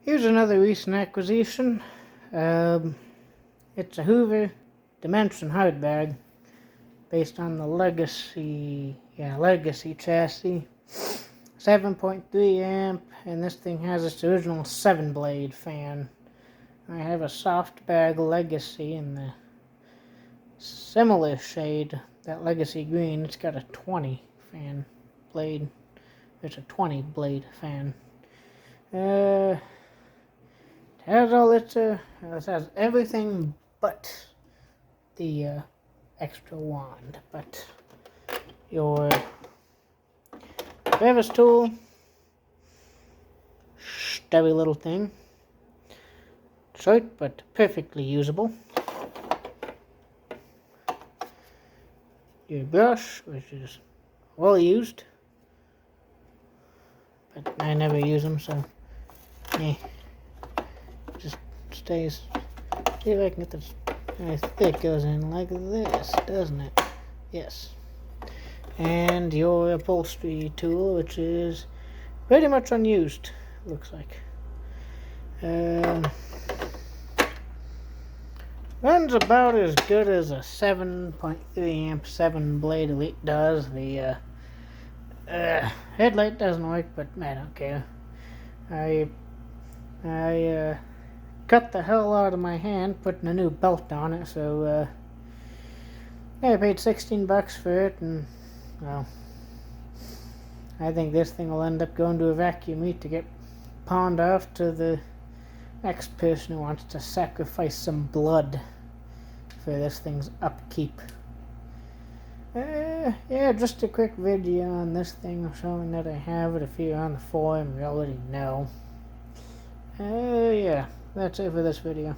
Here's another recent acquisition. It's a Hoover Dimension hard bag based on the Legacy chassis. 7.3 amp, and this thing has its original 7-blade fan. I have a soft bag Legacy in the similar shade, that Legacy green. It's got a 20 fan blade. It's a 20 blade fan. It has it has everything but the extra wand, but your crevice tool, stubby little thing, short but perfectly usable. Your brush, which is well used, but I never use them, so yeah, just stays. See if I can get this nice thick. Goes in like this, doesn't it? Yes. And your upholstery tool, which is pretty much unused, looks like. Runs about as good as a 7.3 amp 7-blade Elite does. The headlight doesn't work, but I don't care. I cut the hell out of my hand putting a new belt on it, so I paid $16 for it, and well, I think this thing will end up going to a vacuum meet to get pawned off to the next person who wants to sacrifice some blood for this thing's upkeep. Yeah, just a quick video on this thing showing that I have it. If you're on the forum, you already know. Yeah, that's it for this video.